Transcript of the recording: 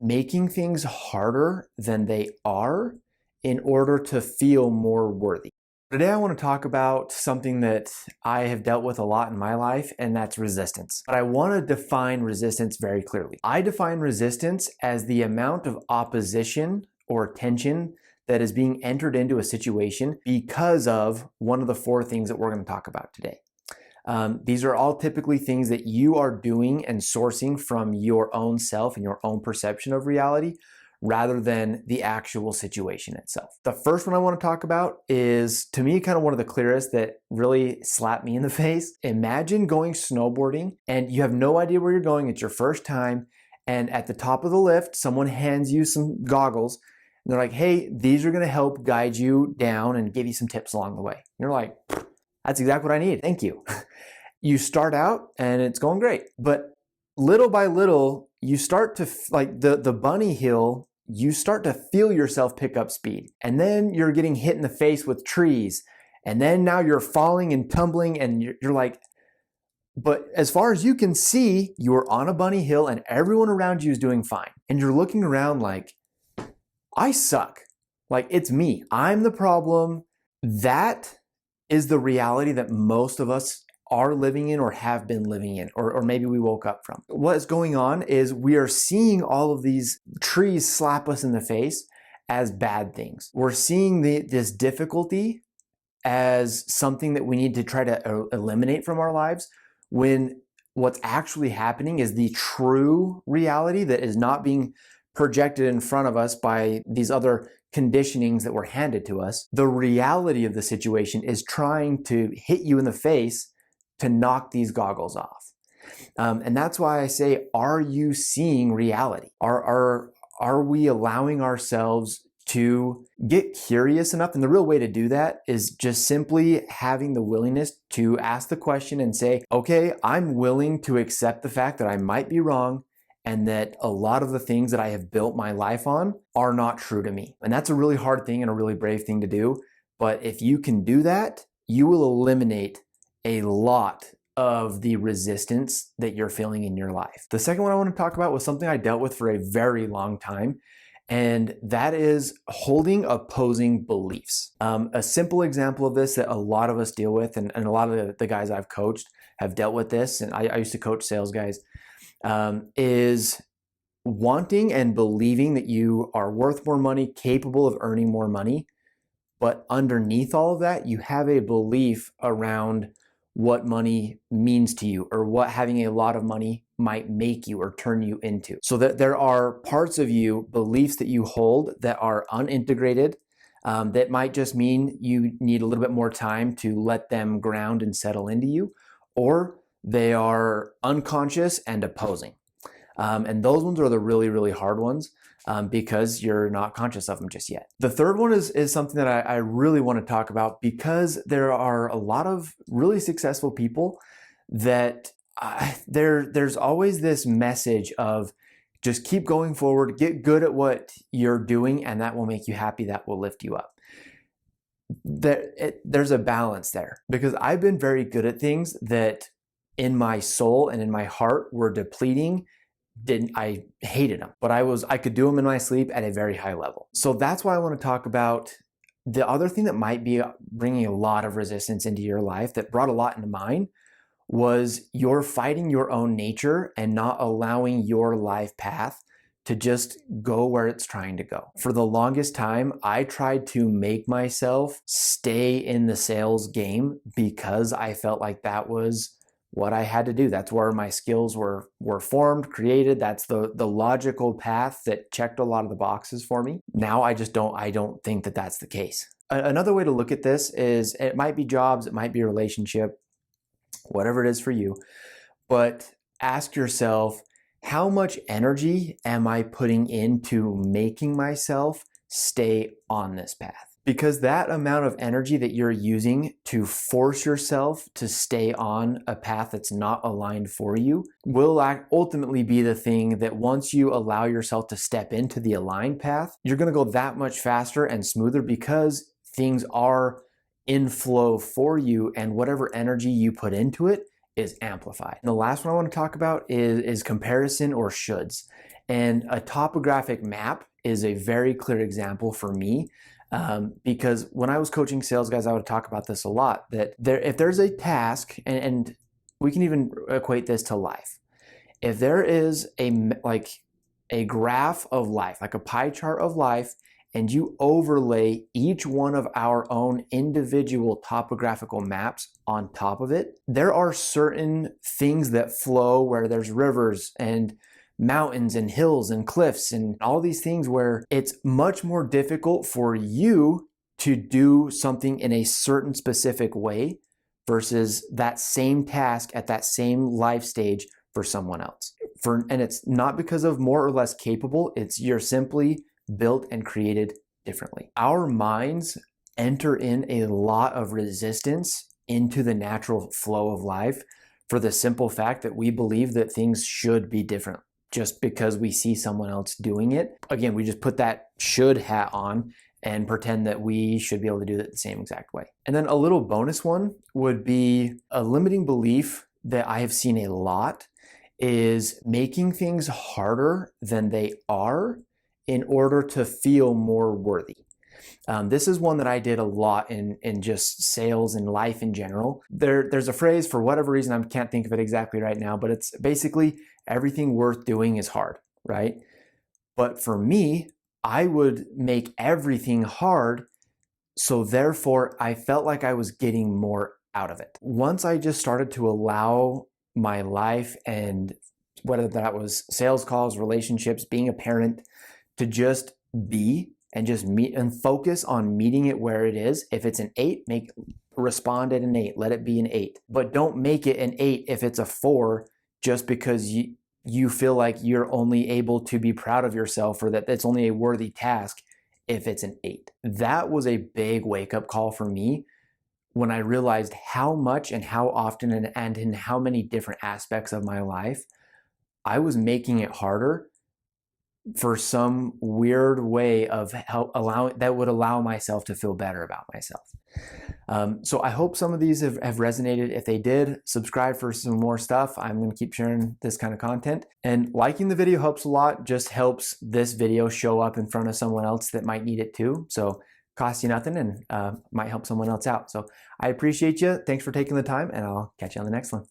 making things harder than they are in order to feel more worthy. Today I want to talk about something that I have dealt with a lot in my life, and that's resistance. But I want to define resistance very clearly. I define resistance as the amount of opposition or tension that is being entered into a situation because of one of the four things that we're going to talk about today. These are all typically things that you are doing and sourcing from your own self and your own perception of reality rather than the actual situation itself. The first one I want to talk about is, to me, kind of one of the clearest that really slapped me in the face. Imagine going snowboarding and you have no idea where you're going. It's your first time. And at the top of the lift, someone hands you some goggles. And they're like, hey, these are going to help guide you down and give you some tips along the way. And you're like, that's exactly what I need. Thank you. You start out and it's going great. But little by little, you start to, like the bunny hill, you start to feel yourself pick up speed. And then you're getting hit in the face with trees. And then now you're falling and tumbling and you're like, but as far as you can see, you are on a bunny hill and everyone around you is doing fine. And you're looking around like, I suck. Like, it's me. I'm the problem. That is the reality that most of us are living in or have been living in, or maybe we woke up from. What is going on is we are seeing all of these trees slap us in the face as bad things. We're seeing this difficulty as something that we need to try to eliminate from our lives, when what's actually happening is the true reality that is not being projected in front of us by these other conditionings that were handed to us. The reality of the situation is trying to hit you in the face to knock these goggles off. And that's why I say, are you seeing reality? Are we allowing ourselves to get curious enough? And the real way to do that is just simply having the willingness to ask the question and say, okay, I'm willing to accept the fact that I might be wrong and that a lot of the things that I have built my life on are not true to me. And that's a really hard thing and a really brave thing to do. But if you can do that, you will eliminate a lot of the resistance that you're feeling in your life. The second one I want to talk about was something I dealt with for a very long time, and that is holding opposing beliefs. A simple example of this that a lot of us deal with, and a lot of the guys I've coached have dealt with this, and I used to coach sales guys, is wanting and believing that you are worth more money, capable of earning more money, but underneath all of that, you have a belief around what money means to you, or what having a lot of money might make you or turn you into. So that there are parts of you, beliefs that you hold that are unintegrated, that might just mean you need a little bit more time to let them ground and settle into you, or they are unconscious and opposing. And those ones are the really, really hard ones. Because you're not conscious of them just yet. The third one is something that I really want to talk about, because there are a lot of really successful people that there's always this message of just keep going forward, get good at what you're doing, and that will make you happy, that will lift you up. There's a balance there, because I've been very good at things that in my soul and in my heart were depleting. I hated them, but I could do them in my sleep at a very high level. So that's why I want to talk about the other thing that might be bringing a lot of resistance into your life, that brought a lot into mine, was you're fighting your own nature and not allowing your life path to just go where it's trying to go. For the longest time, I tried to make myself stay in the sales game because I felt like that was what I had to do. That's where my skills were formed, created. That's the logical path that checked a lot of the boxes for me. Now I don't think that that's the case. Another way to look at this is, it might be jobs, it might be a relationship, whatever it is for you, but ask yourself, how much energy am I putting into making myself stay on this path? Because that amount of energy that you're using to force yourself to stay on a path that's not aligned for you will ultimately be the thing that, once you allow yourself to step into the aligned path, you're going to go that much faster and smoother, because things are in flow for you, and whatever energy you put into it is amplified. And the last one I want to talk about is comparison or shoulds. And a topographic map is a very clear example for me, because when I was coaching sales guys, I would talk about this a lot, that if there's a task, and we can even equate this to life. If there is a graph of life, like a pie chart of life, and you overlay each one of our own individual topographical maps on top of it, there are certain things that flow where there's rivers and mountains and hills and cliffs and all these things where it's much more difficult for you to do something in a certain specific way versus that same task at that same life stage for someone else. And it's not because of more or less capable, it's you're simply built and created differently. Our minds enter in a lot of resistance into the natural flow of life for the simple fact that we believe that things should be different just because we see someone else doing it. Again, we just put that should hat on and pretend that we should be able to do it the same exact way. And then a little bonus one would be a limiting belief that I have seen a lot is making things harder than they are in order to feel more worthy. This is one that I did a lot in just sales and life in general. There's a phrase, for whatever reason, I can't think of it exactly right now, but it's basically everything worth doing is hard, right? But for me, I would make everything hard, so therefore I felt like I was getting more out of it. Once I just started to allow my life, and whether that was sales calls, relationships, being a parent, to just be and just meet and focus on meeting it where it is. If it's an 8, respond at an 8, let it be an 8. But don't make it an 8 if it's a 4 just because you feel like you're only able to be proud of yourself, or that it's only a worthy task if it's an 8. That was a big wake-up call for me when I realized how much and how often and in how many different aspects of my life I was making it harder for some weird way of that would allow myself to feel better about myself. So I hope some of these have resonated. If they did, subscribe for some more stuff. I'm going to keep sharing this kind of content. And liking the video helps a lot, just helps this video show up in front of someone else that might need it too. So costs you nothing and might help someone else out. So I appreciate you. Thanks for taking the time, and I'll catch you on the next one.